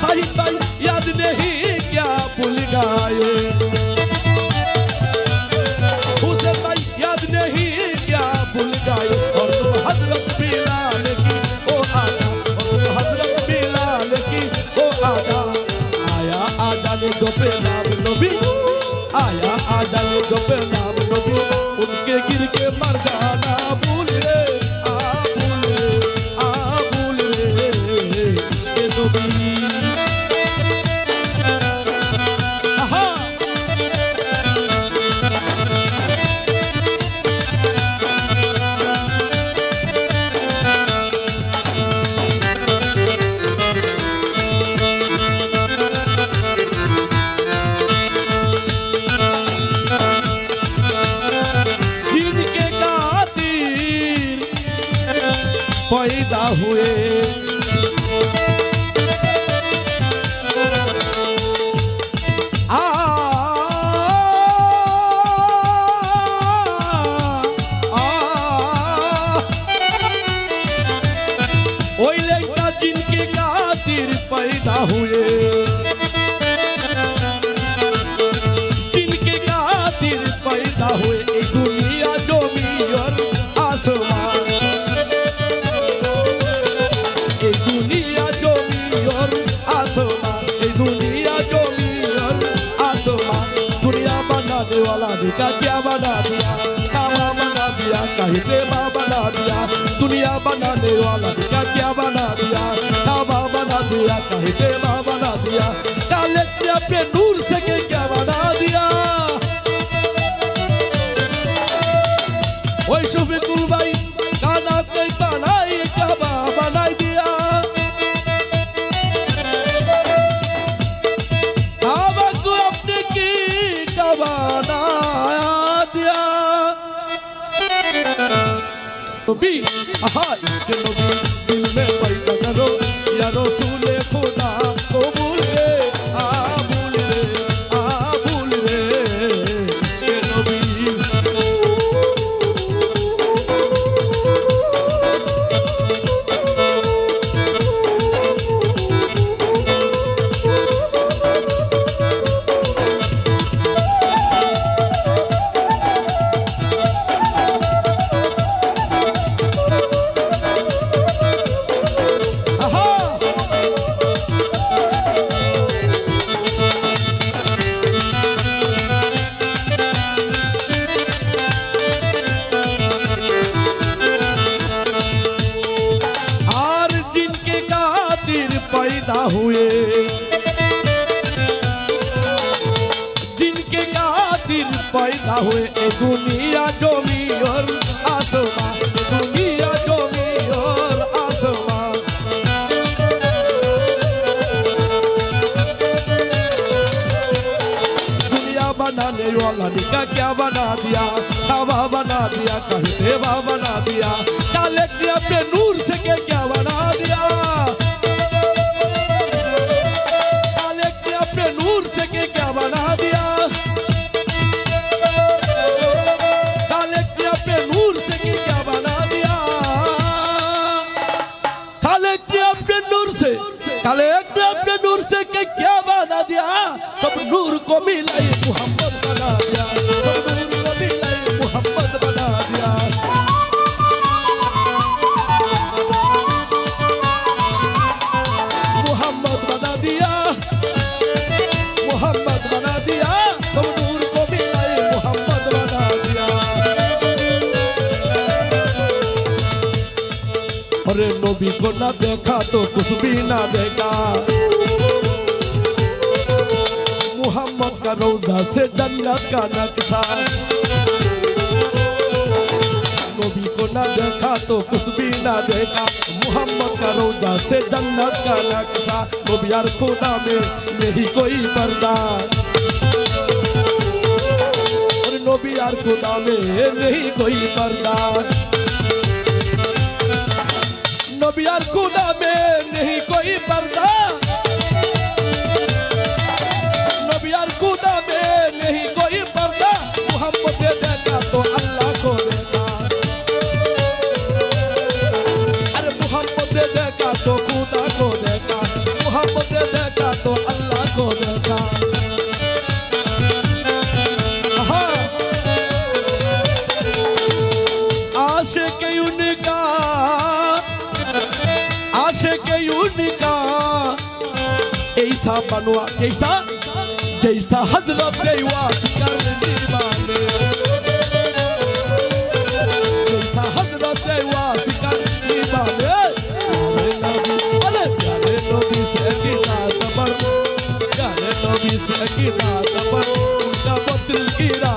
शाहीन भाई याद नहीं क्या भूल गए, हुसैन भाई याद नहीं क्या भूल गए। और तुम हजरत बिलाल की ओ आदा, और तुम हजरत बिलाल की ओ आदा। आया आजाने दो पे नाम नबी, आया आजाने दो पे नाम नबी, उनके गिर के मर जाना भूल रे, भूल रे इसके नबी। पैदा हुए ओई लड़का जिनके खातिर पैदा हुए, जिनके खातिर पैदा हुए। ए दुनिया जमीन और आसमान, वाला देखा क्या बना दिया, कामा बना दिया, कहते बना दिया। दुनिया बनाने वाला देखा क्या बना दिया, कामा बना दिया, कहते बना दिया। काले ने अपने नूर से के क्या बना दिया। ओए शफीकुल भाई काना के काना ये क्या बना दिया। काबा को अपने की बनाया दिया नबी। आहा इसके नबी दिल में पैदा करो या रसूल खुदा को भूल रे, भूल रे इसके नबी। पैदा हुए जिनके खातिर पैदा हुए। ए दुनिया जमीन और आसमान, दुनिया जमीन और आसमान। दुनिया बनाने वाला निका क्या बना दिया, काबा बना दिया, कहते बना दिया। काले ने अपने नूर से के क्या बना दिया। नूर से के क्या बना दिया। खालिक ने अपने नूर से के क्या बना दिया। खालिक ने अपने नूर से, खालिक ने अपने नूर से के क्या बना दिया। सब नूर को मिलाई मोहम्मद बना दिया, सब नूर को मिलाई मोहम्मद बना दिया। मोहम्मद बना दिया, मोहम्मद बना दिया, सब नूर को मिलाए मोहम्मद बना दिया। अरे नबी को ना देखा तो कुछ भी ना देखा। मोहम्मद का रौज़ा से जन्नत का नक्शा। नबी को ना देखा तो कुछ भी ना देखा। मोहम्मद का रौज़ा से जन्नत का नक्शा। नबी यार खुदा में नहीं कोई पर्दा, और नबी यार खुदा में नहीं कोई पर्दा। नबी यार खुदा में नहीं कोई पर्दा, नबी यार खुदा में नहीं कोई पर्दा। मोहम्मद ने देखा तो अल्लाह को देखा, अरे मोहम्मद ने देखा तो खुदा को देखा। मोहम्मद ने देखा बनवा कैसा जैसा हजरत वास कर दीवाने जैसा हजरत वास कर दीवाने अरे प्यारे नबी से गिरा तबर प्यारे नबी से गिरा तबर उनका बतिल गिरा